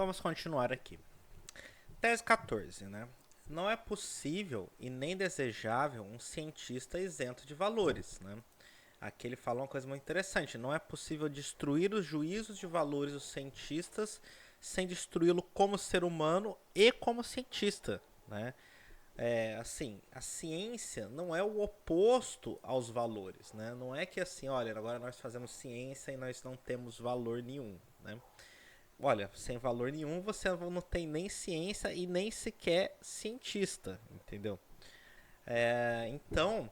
Vamos continuar aqui. Tese 14, né? Não é possível e nem desejável um cientista isento de valores, né? Aqui ele fala uma coisa muito interessante. Não é possível destruir os juízos de valores dos cientistas sem destruí-lo como ser humano e como cientista, né? Assim, a ciência não é o oposto aos valores, né? Não é que assim, olha, agora nós fazemos ciência e nós não temos valor nenhum, né? Olha, sem valor nenhum você não tem nem ciência e nem sequer cientista, entendeu? Então,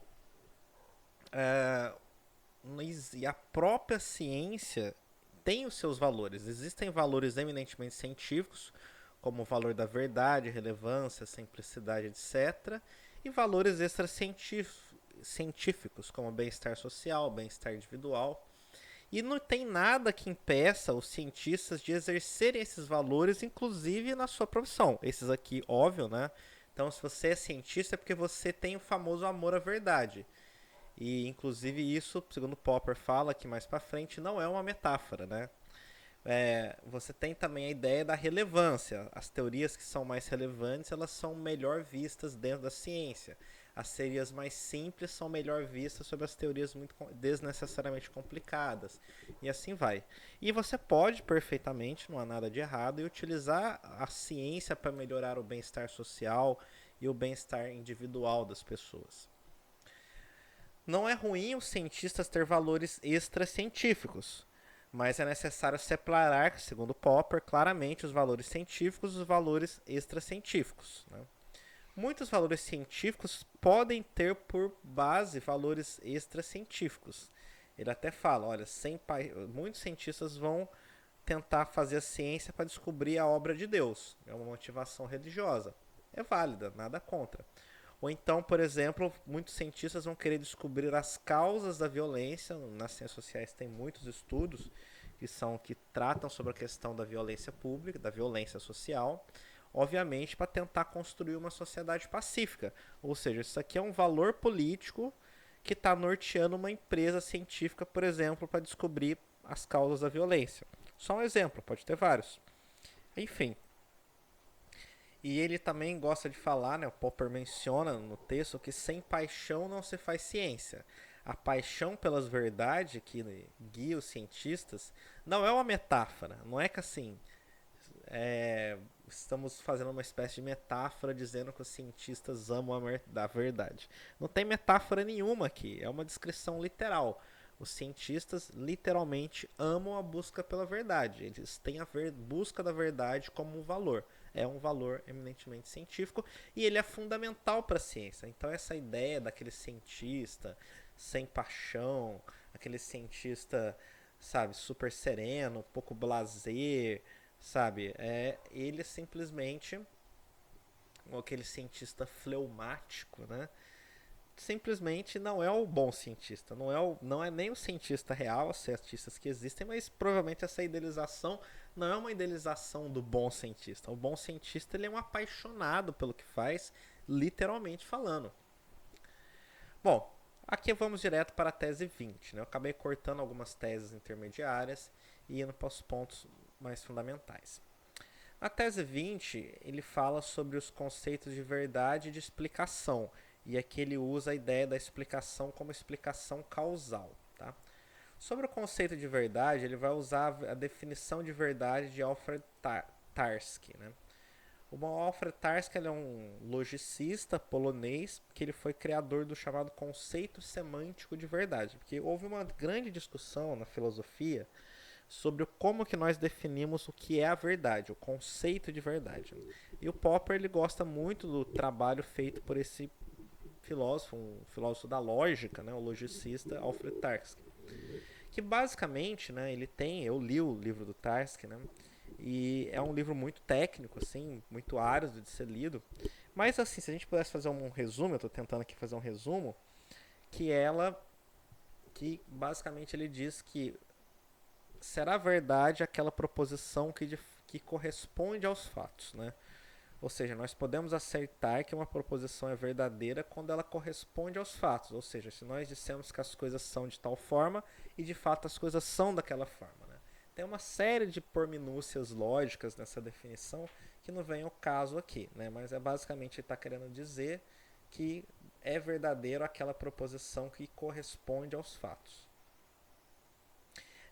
e a própria ciência tem os seus valores. Existem valores eminentemente científicos, como o valor da verdade, relevância, simplicidade, etc. E valores extracientíficos, como bem-estar social, bem-estar individual. E não tem nada que impeça os cientistas de exercerem esses valores, inclusive na sua profissão. Esses aqui, óbvio, né? Então, se você é cientista, é porque você tem o famoso amor à verdade. E, inclusive, isso, segundo Popper fala aqui mais pra frente, não é uma metáfora, né? Você tem também a ideia da relevância. As teorias que são mais relevantes, elas são melhor vistas dentro da ciência. As teorias mais simples são melhor vistas sobre as teorias muito desnecessariamente complicadas. E assim vai. E você pode perfeitamente, não há nada de errado, e utilizar a ciência para melhorar o bem-estar social e o bem-estar individual das pessoas. Não é ruim os cientistas ter valores extracientíficos, mas é necessário separar, segundo Popper, claramente os valores científicos dos valores extracientíficos, né? Muitos valores científicos podem ter por base valores extracientíficos. Ele até fala, olha, muitos cientistas vão tentar fazer a ciência para descobrir a obra de Deus. É uma motivação religiosa. É válida, nada contra. Ou então, por exemplo, muitos cientistas vão querer descobrir as causas da violência. Nas ciências sociais tem muitos estudos que tratam sobre a questão da violência pública, da violência social, obviamente para tentar construir uma sociedade pacífica. Ou seja, isso aqui é um valor político que está norteando uma empresa científica, por exemplo, para descobrir as causas da violência. Só um exemplo, pode ter vários. Enfim, e ele também gosta de falar, né, o Popper menciona no texto que sem paixão não se faz ciência. A paixão pelas verdades que guia os cientistas não é uma metáfora. Não é que assim, estamos fazendo uma espécie de metáfora dizendo que os cientistas amam a verdade. Não tem metáfora nenhuma aqui, é uma descrição literal. Os cientistas literalmente amam a busca pela verdade. Eles têm a busca da verdade como um valor. É um valor eminentemente científico e ele é fundamental para a ciência. Então essa ideia daquele cientista sem paixão, aquele cientista, sabe, super sereno, um pouco blasé, sabe, ele simplesmente aquele cientista fleumático, né? Simplesmente não é o bom cientista, não é nem o cientista real, os cientistas que existem, mas provavelmente essa idealização não é uma idealização do bom cientista. O bom cientista ele é um apaixonado pelo que faz, literalmente falando. Bom, aqui vamos direto para a tese 20. Né? Eu acabei cortando algumas teses intermediárias e indo para os pontos mais fundamentais. Na tese 20, ele fala sobre os conceitos de verdade e de explicação. E aqui ele usa a ideia da explicação como explicação causal. Tá? Sobre o conceito de verdade, ele vai usar a definição de verdade de Alfred Tarski. Né? O Alfred Tarski é um logicista polonês que ele foi criador do chamado conceito semântico de verdade. Porque houve uma grande discussão na filosofia sobre como que nós definimos o que é a verdade, o conceito de verdade. E o Popper ele gosta muito do trabalho feito por esse filósofo, um filósofo da lógica, né, o logicista Alfred Tarski, que basicamente, né, eu li o livro do Tarski, né, e é um livro muito técnico, assim, muito árido de ser lido, mas assim, se a gente pudesse fazer um resumo, eu estou tentando aqui fazer um resumo, que basicamente ele diz que será verdade aquela proposição que corresponde aos fatos, né? Ou seja, nós podemos aceitar que uma proposição é verdadeira quando ela corresponde aos fatos. Ou seja, se nós dissemos que as coisas são de tal forma e de fato as coisas são daquela forma. Né? Tem uma série de porminúcias lógicas nessa definição que não vem ao caso aqui, né? Mas é basicamente ele está querendo dizer que é verdadeiro aquela proposição que corresponde aos fatos.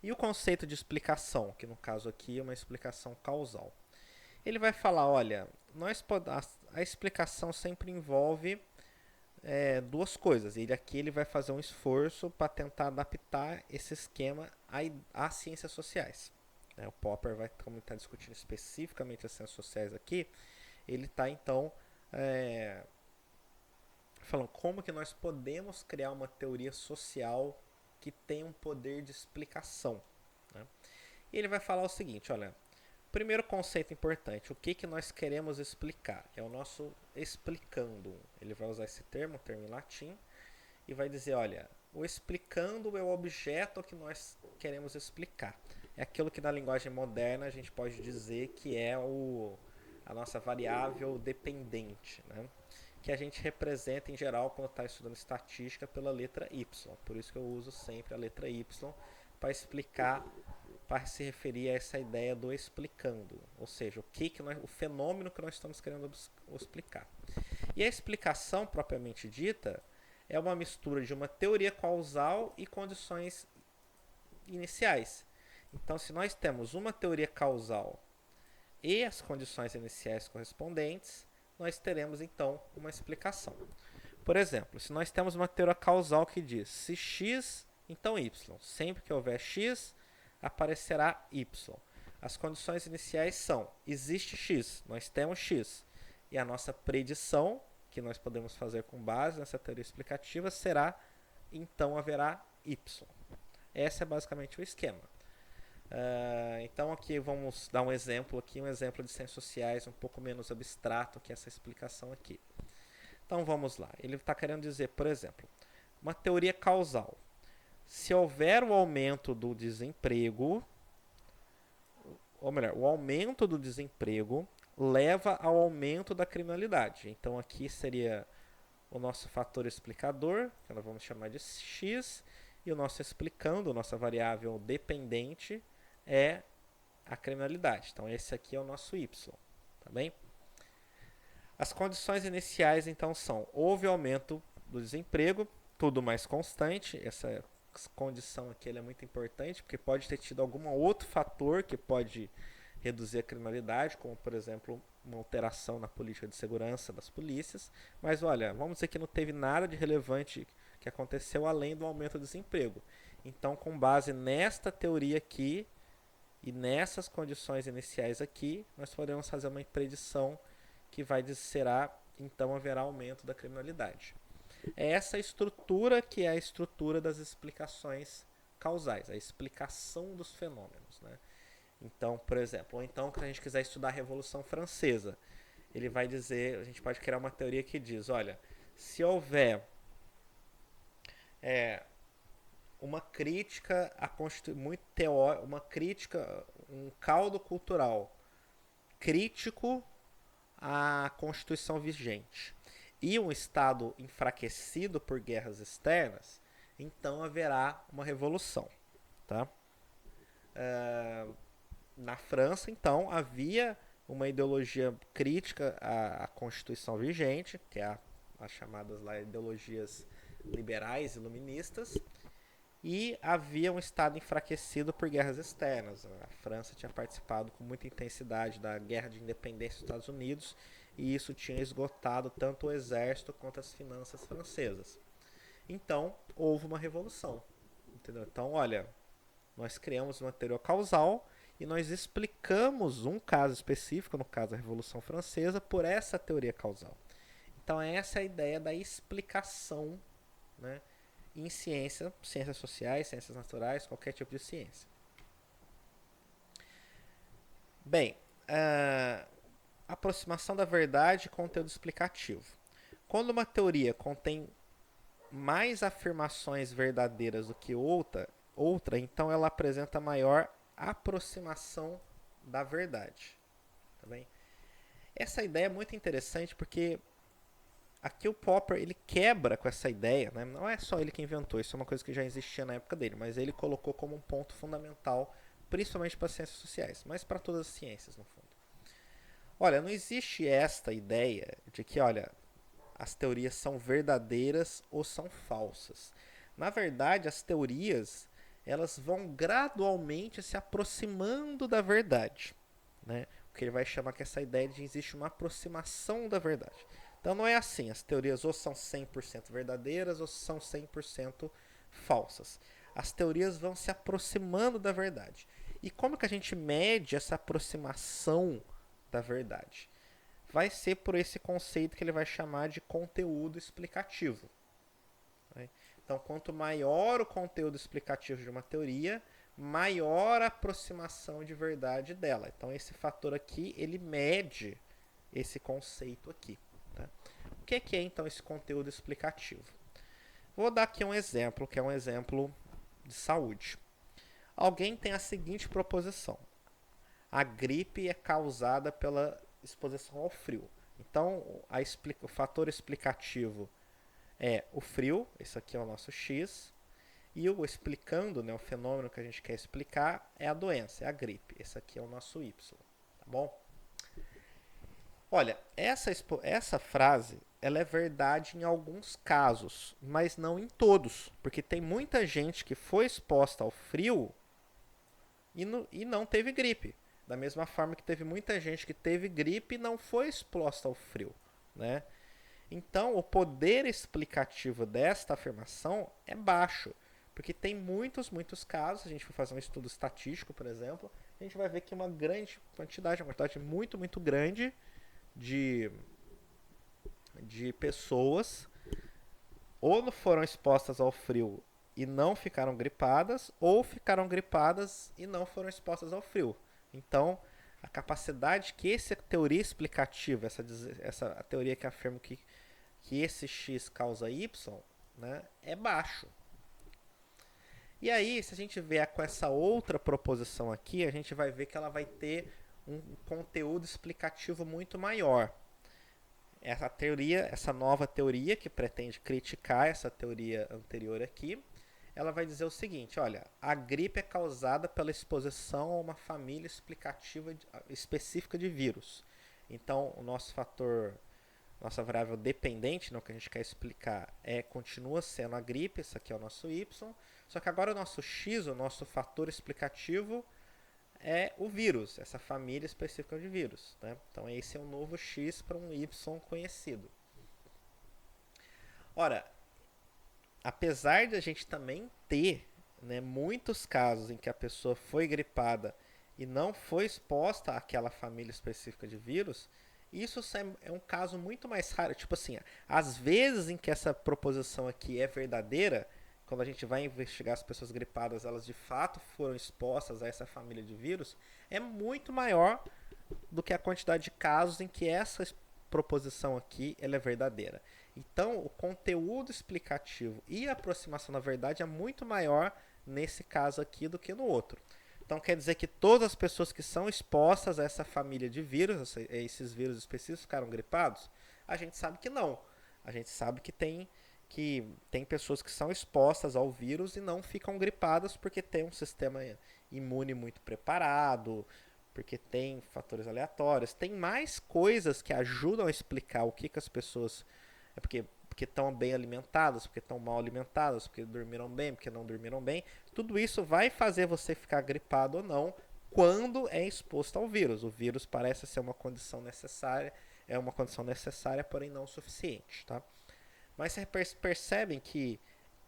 E o conceito de explicação, que no caso aqui é uma explicação causal. Ele vai falar, olha, a explicação sempre envolve duas coisas. Ele vai fazer um esforço para tentar adaptar esse esquema às ciências sociais. O Popper vai, como está discutindo especificamente as ciências sociais aqui, ele está então falando como que nós podemos criar uma teoria social que tenha um poder de explicação. Né? E ele vai falar o seguinte, olha, primeiro conceito importante, o que nós queremos explicar? É o nosso explicando. Ele vai usar esse termo, termo em latim, e vai dizer, olha, o explicando é o objeto que nós queremos explicar. É aquilo que na linguagem moderna a gente pode dizer que é a nossa variável dependente, né? Que a gente representa em geral quando está estudando estatística pela letra Y. Por isso que eu uso sempre a letra Y para explicar, para se referir a essa ideia do explicando, ou seja, o fenômeno que nós estamos querendo explicar. E a explicação propriamente dita é uma mistura de uma teoria causal e condições iniciais. Então, se nós temos uma teoria causal e as condições iniciais correspondentes, nós teremos então uma explicação. Por exemplo, se nós temos uma teoria causal que diz se x, então y. Sempre que houver x, aparecerá y. As condições iniciais são, existe x, nós temos x. E a nossa predição, que nós podemos fazer com base nessa teoria explicativa, será, então haverá y. Esse é basicamente o esquema. Então aqui vamos dar um exemplo de ciências sociais um pouco menos abstrato que essa explicação aqui. Então vamos lá. Ele está querendo dizer, por exemplo, uma teoria causal. Se houver o aumento do desemprego, ou melhor, o aumento do desemprego leva ao aumento da criminalidade. Então aqui seria o nosso fator explicador, que nós vamos chamar de x, e o nosso explicando, nossa variável dependente, é a criminalidade. Então esse aqui é o nosso y, tá bem? As condições iniciais então são, houve aumento do desemprego, tudo mais constante, essa condição aqui é muito importante, porque pode ter tido algum outro fator que pode reduzir a criminalidade, como por exemplo uma alteração na política de segurança das polícias, mas olha, vamos dizer que não teve nada de relevante que aconteceu além do aumento do desemprego. Então, com base nesta teoria aqui e nessas condições iniciais aqui, nós podemos fazer uma predição que vai dizer, então haverá aumento da criminalidade. É essa estrutura que é a estrutura das explicações causais, a explicação dos fenômenos, né? Então, por exemplo, ou então que a gente quiser estudar a Revolução Francesa, ele vai dizer, a gente pode criar uma teoria que diz, olha, se houver uma crítica muito teórica, uma crítica, um caldo cultural crítico à Constituição vigente e um Estado enfraquecido por guerras externas, então haverá uma revolução, tá? Na França, então, havia uma ideologia crítica à Constituição vigente, que é as chamadas lá ideologias liberais, iluministas, e havia um Estado enfraquecido por guerras externas. A França tinha participado com muita intensidade da Guerra de Independência dos Estados Unidos, e isso tinha esgotado tanto o exército quanto as finanças francesas. Então, houve uma revolução. Entendeu? Então, olha, nós criamos uma teoria causal e nós explicamos um caso específico, no caso da Revolução Francesa, por essa teoria causal. Então, essa é a ideia da explicação, né, em ciência, ciências sociais, ciências naturais, qualquer tipo de ciência. Bem, aproximação da verdade e conteúdo explicativo. Quando uma teoria contém mais afirmações verdadeiras do que outra, então ela apresenta maior aproximação da verdade. Tá bem? Essa ideia é muito interessante porque aqui o Popper ele quebra com essa ideia, né? Não é só ele que inventou, isso é uma coisa que já existia na época dele, mas ele colocou como um ponto fundamental principalmente para as ciências sociais, mas para todas as ciências, no fundo. Olha, não existe esta ideia de que, olha, as teorias são verdadeiras ou são falsas. Na verdade, as teorias elas vão gradualmente se aproximando da verdade, né? O que ele vai chamar que essa ideia de existe uma aproximação da verdade. Então não é assim, as teorias ou são 100% verdadeiras ou são 100% falsas. As teorias vão se aproximando da verdade. E como que a gente mede essa aproximação da verdade? Vai ser por esse conceito que ele vai chamar de conteúdo explicativo, né? Então, quanto maior o conteúdo explicativo de uma teoria, maior a aproximação de verdade dela. Então, esse fator aqui, ele mede esse conceito aqui, tá? O que é, então, esse conteúdo explicativo? Vou dar aqui um exemplo, que é um exemplo de saúde. Alguém tem a seguinte proposição: a gripe é causada pela exposição ao frio. Então, o fator explicativo é o frio, esse aqui é o nosso X, e o explicando, né, o fenômeno que a gente quer explicar, é a doença, é a gripe. Esse aqui é o nosso Y, tá bom? Olha, essa frase, ela é verdade em alguns casos, mas não em todos, porque tem muita gente que foi exposta ao frio e não teve gripe. Da mesma forma que teve muita gente que teve gripe e não foi exposta ao frio, né? Então, o poder explicativo desta afirmação é baixo, porque tem muitos casos. Se a gente for fazer um estudo estatístico, por exemplo, a gente vai ver que uma grande quantidade, uma quantidade muito grande de, de pessoas ou não foram expostas ao frio e não ficaram gripadas, ou ficaram gripadas e não foram expostas ao frio. Então, a capacidade que essa teoria explicativa, essa a teoria que afirma que esse X causa Y, né, é baixo. E aí, se a gente vier com essa outra proposição aqui, a gente vai ver que ela vai ter um conteúdo explicativo muito maior. Essa teoria, essa nova teoria que pretende criticar essa teoria anterior aqui, ela vai dizer o seguinte: olha, a gripe é causada pela exposição a uma família explicativa específica de vírus. Então, o nosso fator, nossa variável dependente, no que a gente quer explicar, continua sendo a gripe, esse aqui é o nosso Y, só que agora o nosso X, o nosso fator explicativo, é o vírus, essa família específica de vírus, né? Então esse é um novo X para um Y conhecido. Ora, apesar de a gente também ter, né, muitos casos em que a pessoa foi gripada e não foi exposta àquela família específica de vírus, isso é um caso muito mais raro. Tipo assim, às vezes em que essa proposição aqui é verdadeira, quando a gente vai investigar as pessoas gripadas, elas de fato foram expostas a essa família de vírus, é muito maior do que a quantidade de casos em que essa proposição aqui ela é verdadeira. Então, o conteúdo explicativo e a aproximação da verdade é muito maior nesse caso aqui do que no outro. Então, quer dizer que todas as pessoas que são expostas a essa família de vírus, esses vírus específicos, ficaram gripados? A gente sabe que não. A gente sabe que tem pessoas que são expostas ao vírus e não ficam gripadas porque tem um sistema imune muito preparado, porque tem fatores aleatórios, tem mais coisas que ajudam a explicar o que as pessoas... É porque estão bem alimentadas, porque estão mal alimentadas, porque dormiram bem, porque não dormiram bem. Tudo isso vai fazer você ficar gripado ou não quando é exposto ao vírus. O vírus parece ser uma condição necessária, porém não suficiente, tá? Mas vocês percebem que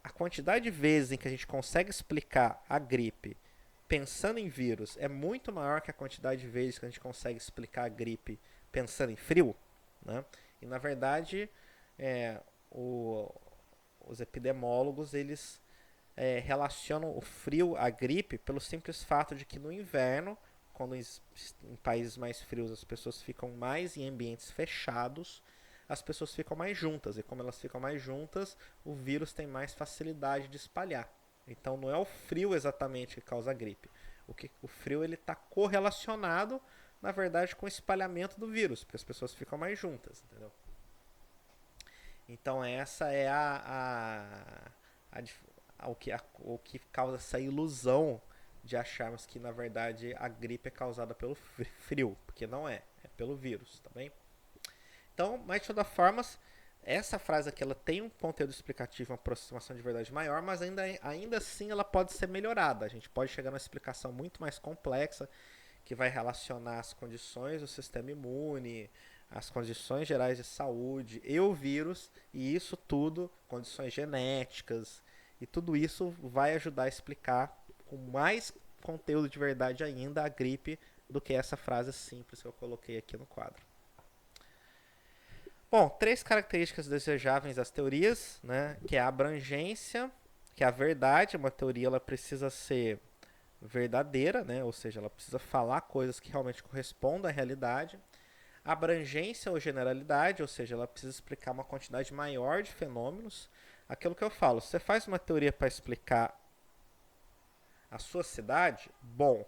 a quantidade de vezes em que a gente consegue explicar a gripe pensando em vírus é muito maior que a quantidade de vezes que a gente consegue explicar a gripe pensando em frio, né? E na verdade, os epidemiólogos eles relacionam o frio à gripe pelo simples fato de que no inverno, quando em países mais frios as pessoas ficam mais em ambientes fechados, as pessoas ficam mais juntas. E como elas ficam mais juntas, o vírus tem mais facilidade de espalhar. Então não é o frio exatamente que causa a gripe. O frio está correlacionado, na verdade, com o espalhamento do vírus, porque as pessoas ficam mais juntas, entendeu? Então essa é o que causa essa ilusão de acharmos que na verdade a gripe é causada pelo frio, porque não é, é pelo vírus, tá bem? Então, mas de toda forma, essa frase aqui ela tem um conteúdo explicativo, uma aproximação de verdade maior, mas ainda assim ela pode ser melhorada. A gente pode chegar numa explicação muito mais complexa, que vai relacionar as condições do sistema imune, as condições gerais de saúde e o vírus, e isso tudo, condições genéticas, e tudo isso vai ajudar a explicar com mais conteúdo de verdade ainda a gripe do que essa frase simples que eu coloquei aqui no quadro. Bom, 3 características desejáveis das teorias, né, que é a abrangência, que é a verdade. Uma teoria ela precisa ser verdadeira, né, ou seja, ela precisa falar coisas que realmente correspondam à realidade. Abrangência ou generalidade, ou seja, ela precisa explicar uma quantidade maior de fenômenos. Aquilo que eu falo, você faz uma teoria para explicar a sua cidade, bom.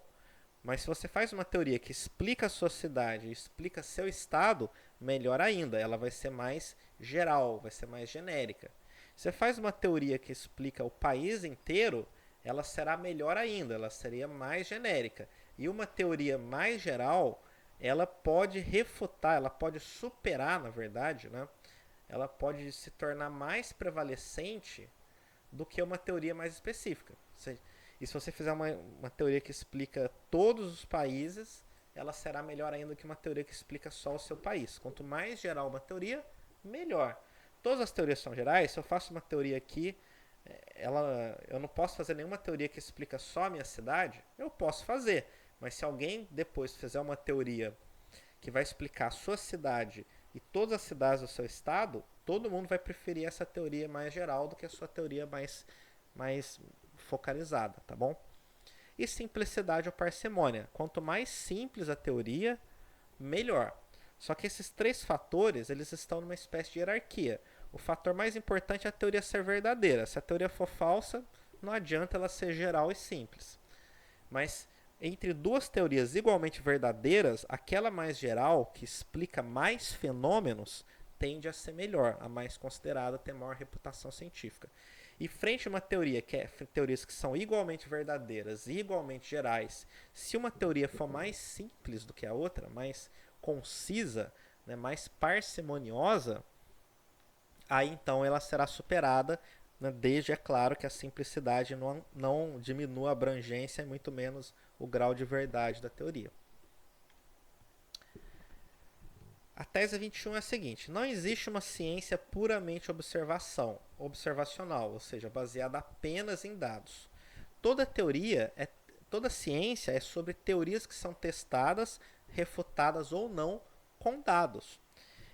Mas se você faz uma teoria que explica a sua cidade, explica seu estado, melhor ainda, ela vai ser mais geral, vai ser mais genérica. Se você faz uma teoria que explica o país inteiro, ela será melhor ainda, ela seria mais genérica. E uma teoria mais geral, ela pode refutar, ela pode superar, na verdade, né? Ela pode se tornar mais prevalecente do que uma teoria mais específica. E se você fizer uma teoria que explica todos os países, ela será melhor ainda que uma teoria que explica só o seu país. Quanto mais geral uma teoria, melhor. Todas as teorias são gerais. Se eu faço uma teoria aqui, eu não posso fazer nenhuma teoria que explica só a minha cidade. Eu posso fazer, mas se alguém depois fizer uma teoria que vai explicar a sua cidade e todas as cidades do seu estado, todo mundo vai preferir essa teoria mais geral do que a sua teoria mais focalizada, tá bom? E simplicidade ou parcimônia. Quanto mais simples a teoria, melhor. Só que esses 3 fatores, eles estão numa espécie de hierarquia. O fator mais importante é a teoria ser verdadeira. Se a teoria for falsa, não adianta ela ser geral e simples. Mas entre 2 teorias igualmente verdadeiras, aquela mais geral, que explica mais fenômenos, tende a ser melhor, a mais considerada, ter maior reputação científica. E frente a uma teoria que é teorias que são igualmente verdadeiras e igualmente gerais, se uma teoria for mais simples do que a outra, mais concisa, né, mais parcimoniosa, aí então ela será superada, né, desde, é claro, que a simplicidade não diminua a abrangência e muito menos o grau de verdade da teoria. A tese 21 é a seguinte: não existe uma ciência puramente observacional, ou seja, baseada apenas em dados. Toda toda ciência é sobre teorias que são testadas, refutadas ou não com dados.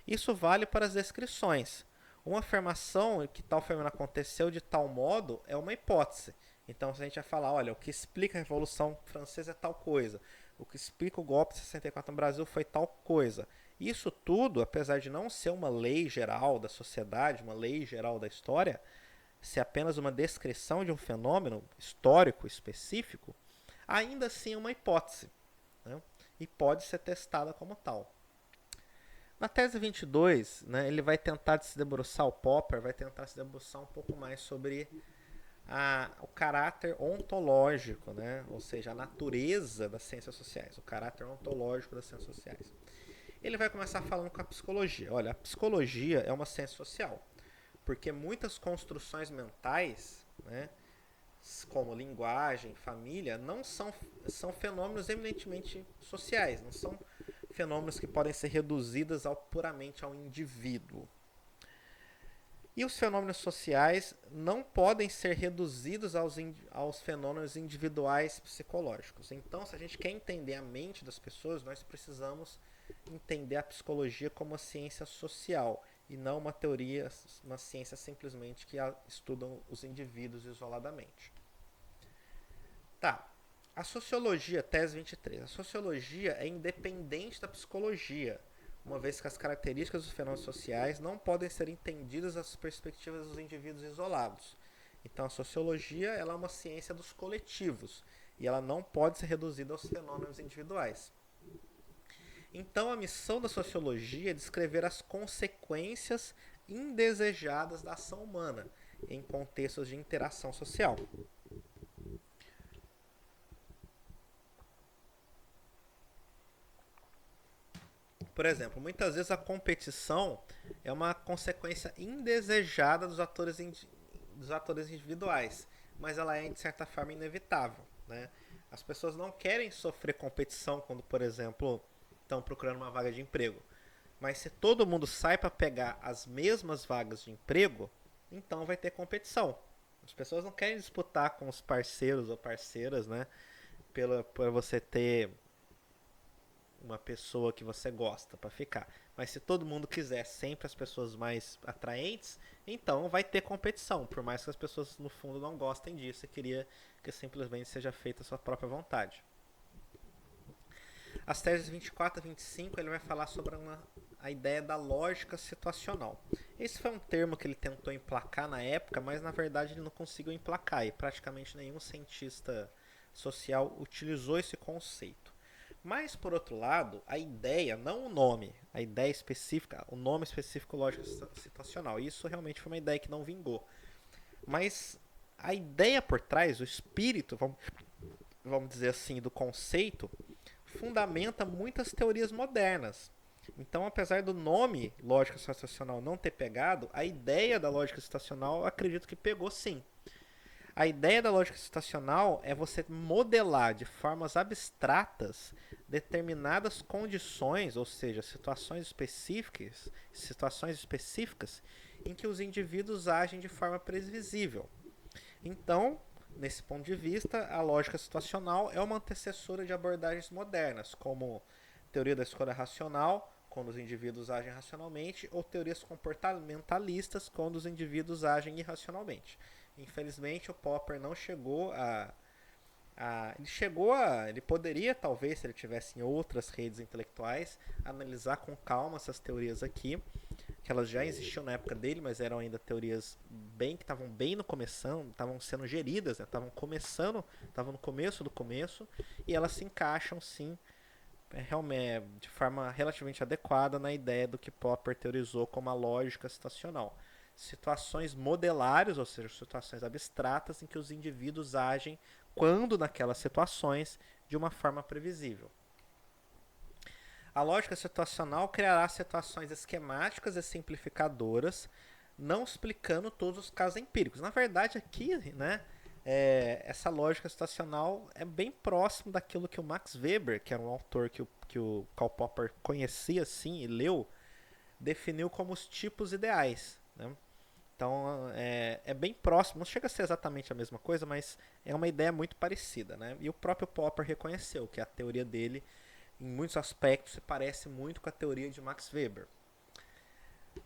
Isso vale para as descrições. Uma afirmação que tal fenômeno aconteceu de tal modo é uma hipótese. Então, se a gente vai falar, olha, o que explica a Revolução Francesa é tal coisa, o que explica o golpe de 64 no Brasil foi tal coisa. Isso tudo, apesar de não ser uma lei geral da sociedade, uma lei geral da história, ser apenas uma descrição de um fenômeno histórico específico, ainda assim é uma hipótese, né? E pode ser testada como tal. Na tese 22, né, ele vai tentar se debruçar, o Popper vai tentar se debruçar um pouco mais sobre o caráter ontológico, né, ou seja, a natureza das ciências sociais, o caráter ontológico das ciências sociais. Ele vai começar falando com a psicologia. Olha, a psicologia é uma ciência social, porque muitas construções mentais, né, como linguagem, família, não são fenômenos eminentemente sociais, não são fenômenos que podem ser reduzidos puramente ao indivíduo. E os fenômenos sociais não podem ser reduzidos aos fenômenos individuais psicológicos. Então, se a gente quer entender a mente das pessoas, nós precisamos entender a psicologia como uma ciência social e não uma teoria, uma ciência simplesmente que estuda os indivíduos isoladamente. Tá. A sociologia, tese 23. A sociologia é independente da psicologia, uma vez que as características dos fenômenos sociais não podem ser entendidas das perspectivas dos indivíduos isolados. Então, a sociologia ela é uma ciência dos coletivos e ela não pode ser reduzida aos fenômenos individuais. Então, a missão da sociologia é descrever as consequências indesejadas da ação humana em contextos de interação social. Por exemplo, muitas vezes a competição é uma consequência indesejada dos atores individuais, mas ela é de certa forma inevitável, né? As pessoas não querem sofrer competição quando, por exemplo, estão procurando uma vaga de emprego. Mas se todo mundo sai para pegar as mesmas vagas de emprego, então vai ter competição. As pessoas não querem disputar com os parceiros ou parceiras, né? Por você ter uma pessoa que você gosta para ficar. Mas se todo mundo quiser sempre as pessoas mais atraentes, então vai ter competição, por mais que as pessoas no fundo não gostem disso e queria que simplesmente seja feita a sua própria vontade. As teses 24 e 25 ele vai falar sobre a ideia da lógica situacional. Esse foi um termo que ele tentou emplacar na época, mas na verdade ele não conseguiu emplacar e praticamente nenhum cientista social utilizou esse conceito. Mas, por outro lado, a ideia, não o nome, a ideia específica, o nome específico lógica situacional, isso realmente foi uma ideia que não vingou. Mas a ideia por trás, o espírito, vamos dizer assim, do conceito, fundamenta muitas teorias modernas. Então, apesar do nome lógica situacional não ter pegado, a ideia da lógica situacional acredito que pegou sim. A ideia da lógica situacional é você modelar de formas abstratas determinadas condições, ou seja, situações específicas em que os indivíduos agem de forma previsível. Então, nesse ponto de vista, a lógica situacional é uma antecessora de abordagens modernas, como teoria da escolha racional, quando os indivíduos agem racionalmente, ou teorias comportamentalistas, quando os indivíduos agem irracionalmente. Infelizmente, o Popper não chegou ele poderia, talvez, se ele tivesse em outras redes intelectuais, analisar com calma essas teorias aqui, que elas já existiam na época dele, mas eram ainda teorias que estavam bem no começo, estavam sendo geridas, estavam começando, estavam no começo do começo, e elas se encaixam sim, realmente de forma relativamente adequada na ideia do que Popper teorizou como a lógica situacional. Situações modelares, ou seja, situações abstratas em que os indivíduos agem quando naquelas situações de uma forma previsível. A lógica situacional criará situações esquemáticas e simplificadoras, não explicando todos os casos empíricos. Na verdade, aqui, né, essa lógica situacional é bem próximo daquilo que o Max Weber, que era um autor que o Karl Popper conhecia sim e leu, definiu como os tipos ideais, né? Então é bem próximo, não chega a ser exatamente a mesma coisa, mas é uma ideia muito parecida, né? E o próprio Popper reconheceu que a teoria dele, em muitos aspectos, se parece muito com a teoria de Max Weber.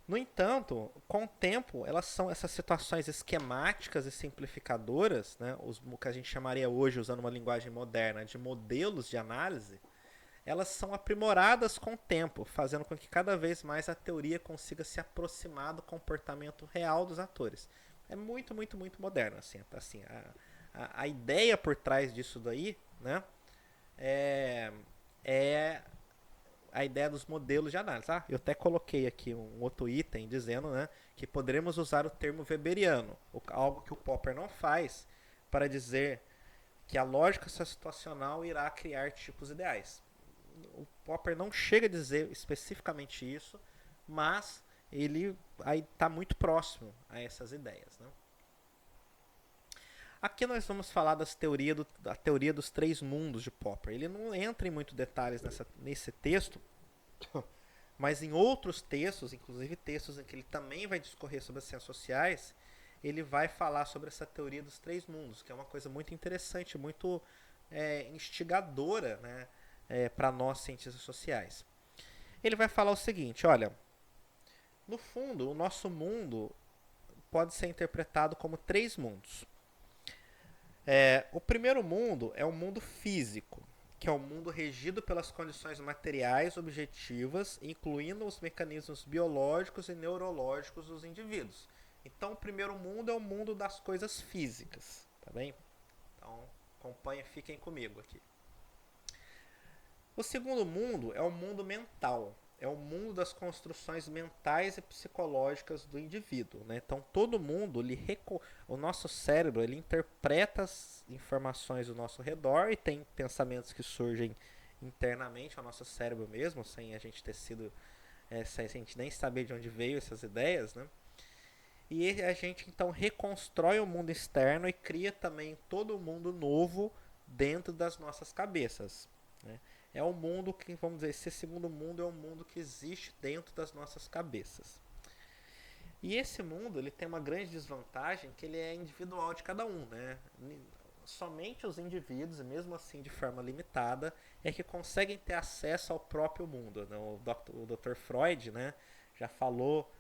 No entanto, com o tempo, elas são essas situações esquemáticas e simplificadoras, né? O que a gente chamaria hoje, usando uma linguagem moderna, de modelos de análise, elas são aprimoradas com o tempo, fazendo com que cada vez mais a teoria consiga se aproximar do comportamento real dos atores. É muito, muito, muito moderno. Assim, a ideia por trás disso daí, né, é a ideia dos modelos de análise. Eu até coloquei aqui um outro item dizendo, né, que poderemos usar o termo weberiano, algo que o Popper não faz, para dizer que a lógica situacional irá criar tipos ideais. O Popper não chega a dizer especificamente isso, mas ele está muito próximo a essas ideias, né? Aqui nós vamos falar da teoria dos três mundos de Popper. Ele não entra em muitos detalhes nesse texto, mas em outros textos, inclusive textos em que ele também vai discorrer sobre as ciências sociais, ele vai falar sobre essa teoria dos três mundos, que é uma coisa muito interessante, muito instigadora, né, para nós cientistas sociais. Ele vai falar o seguinte, olha, no fundo, o nosso mundo pode ser interpretado como três mundos. O primeiro mundo é o mundo físico, que é o mundo regido pelas condições materiais objetivas, incluindo os mecanismos biológicos e neurológicos dos indivíduos. Então, o primeiro mundo é o mundo das coisas físicas, tá bem? Então, acompanhem, fiquem comigo aqui. O segundo mundo é o mundo mental, é o mundo das construções mentais e psicológicas do indivíduo, né? Então todo mundo, o nosso cérebro, ele interpreta as informações do nosso redor e tem pensamentos que surgem internamente ao nosso cérebro mesmo, sem a gente ter sido, sem a gente nem saber de onde veio essas ideias, né? E a gente então reconstrói o mundo externo e cria também todo um mundo novo dentro das nossas cabeças, né? É um mundo que, vamos dizer, esse segundo mundo é um mundo que existe dentro das nossas cabeças. E esse mundo, ele tem uma grande desvantagem, que ele é individual de cada um, né? Somente os indivíduos, e mesmo assim de forma limitada, é que conseguem ter acesso ao próprio mundo, né? O Dr. Freud, né, já falou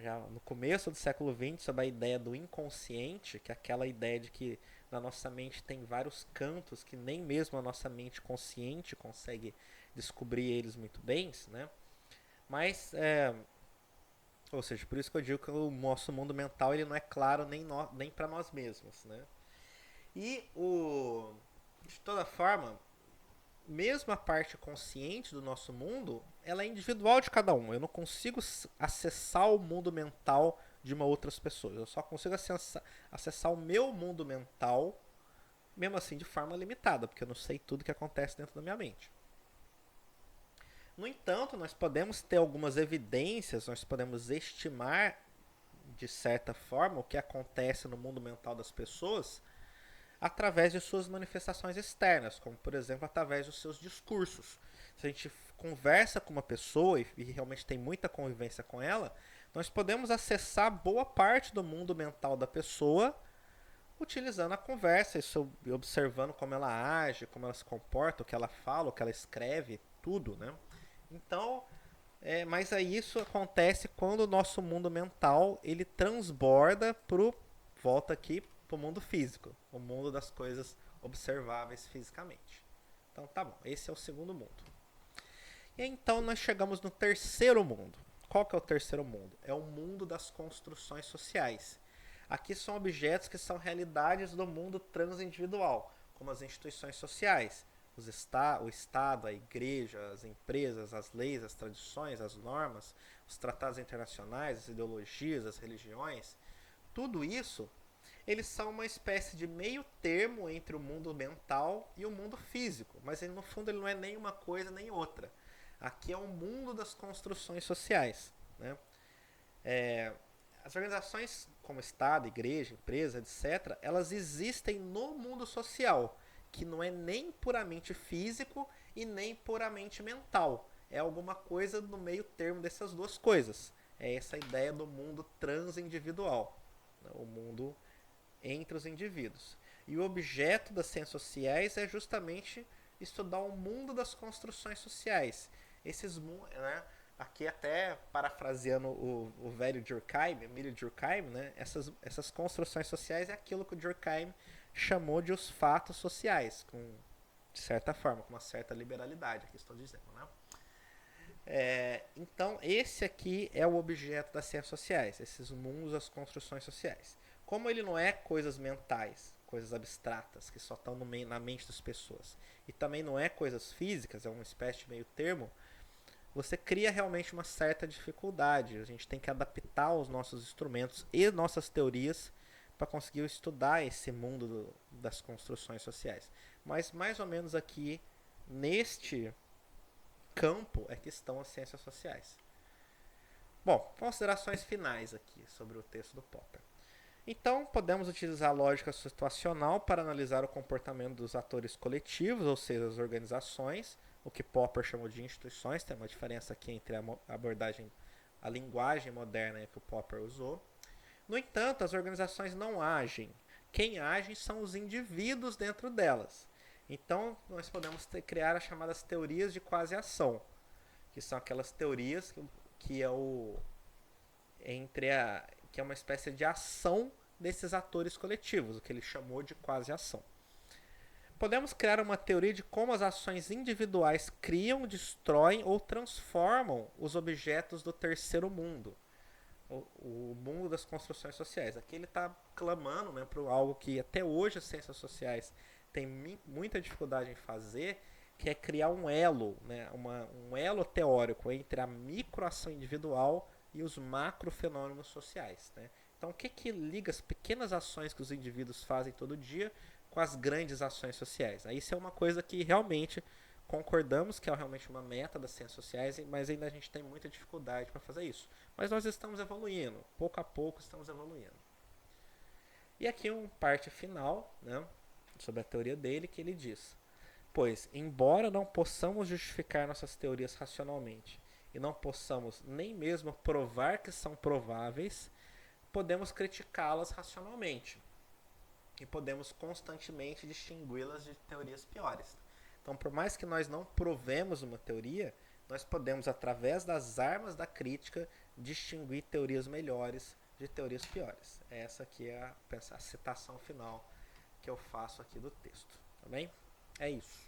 já no começo do século XX sobre a ideia do inconsciente, que é aquela ideia de que na nossa mente tem vários cantos que nem mesmo a nossa mente consciente consegue descobrir eles muito bem, né? Mas, ou seja, por isso que eu digo que o nosso mundo mental ele não é claro nem para nós mesmos, né? De toda forma, mesmo a parte consciente do nosso mundo, ela é individual de cada um. Eu não consigo acessar o mundo mental de uma outras pessoas. Eu só consigo acessar o meu mundo mental, mesmo assim de forma limitada, porque eu não sei tudo que acontece dentro da minha mente. No entanto, nós podemos ter algumas evidências, nós podemos estimar de certa forma o que acontece no mundo mental das pessoas através de suas manifestações externas, como por exemplo através dos seus discursos. Se a gente conversa com uma pessoa e realmente tem muita convivência com ela, nós podemos acessar boa parte do mundo mental da pessoa utilizando a conversa, e observando como ela age, como ela se comporta, o que ela fala, o que ela escreve, tudo, né? Então, mas aí isso acontece quando o nosso mundo mental ele transborda volta aqui para o mundo físico, o mundo das coisas observáveis fisicamente. Então tá bom, esse é o segundo mundo. E então nós chegamos no terceiro mundo. Qual que é o terceiro mundo? É o mundo das construções sociais. Aqui são objetos que são realidades do mundo transindividual, como as instituições sociais, o Estado, a igreja, as empresas, as leis, as tradições, as normas, os tratados internacionais, as ideologias, as religiões. Tudo isso, eles são uma espécie de meio termo entre o mundo mental e o mundo físico, mas no fundo ele não é nem uma coisa nem outra. Aqui é o mundo das construções sociais, né? As organizações como Estado, igreja, empresa, etc., elas existem no mundo social, que não é nem puramente físico e nem puramente mental. É alguma coisa no meio termo dessas duas coisas. É essa ideia do mundo transindividual, né? O mundo entre os indivíduos. E o objeto das ciências sociais é justamente estudar o mundo das construções sociais. Né? Aqui até parafraseando o velho Durkheim, Emílio Durkheim, né? Essas construções sociais é aquilo que o Durkheim chamou de os fatos sociais, de certa forma, com uma certa liberalidade, aqui estou dizendo, né? Então, esse aqui é o objeto das ciências sociais, esses mundos das construções sociais. Como ele não é coisas mentais, coisas abstratas, que só estão na mente das pessoas, e também não é coisas físicas, é uma espécie de meio termo, você cria realmente uma certa dificuldade. A gente tem que adaptar os nossos instrumentos e nossas teorias para conseguir estudar esse mundo das construções sociais. Mas mais ou menos aqui, neste campo, é que estão as ciências sociais. Bom, considerações finais aqui sobre o texto do Popper. Então, podemos utilizar a lógica situacional para analisar o comportamento dos atores coletivos, ou seja, as organizações, o que Popper chamou de instituições. Tem uma diferença aqui entre a abordagem, a linguagem moderna que o Popper usou. No entanto, as organizações não agem. Quem age são os indivíduos dentro delas. Então, nós podemos criar as chamadas teorias de quase-ação, que são aquelas teorias que é uma espécie de ação desses atores coletivos, o que ele chamou de quase-ação. Podemos criar uma teoria de como as ações individuais criam, destroem ou transformam os objetos do terceiro mundo, o mundo das construções sociais. Aqui ele está clamando, né, para algo que até hoje as ciências sociais têm muita dificuldade em fazer, que é criar um elo, né, um elo teórico entre a microação individual e os macrofenômenos sociais, né? Então, o que liga as pequenas ações que os indivíduos fazem todo dia com as grandes ações sociais? Isso é uma coisa que realmente, concordamos que é realmente uma meta das ciências sociais, mas ainda a gente tem muita dificuldade para fazer isso. Mas nós estamos evoluindo, pouco a pouco estamos evoluindo. E aqui uma parte final, né, sobre a teoria dele, que ele diz: pois, embora não possamos justificar nossas teorias racionalmente e não possamos nem mesmo provar que são prováveis, podemos criticá-las racionalmente e podemos constantemente distingui-las de teorias piores. Então, por mais que nós não provemos uma teoria, nós podemos, através das armas da crítica, distinguir teorias melhores de teorias piores. Essa aqui é a citação final que eu faço aqui do texto. Tá bem? É isso.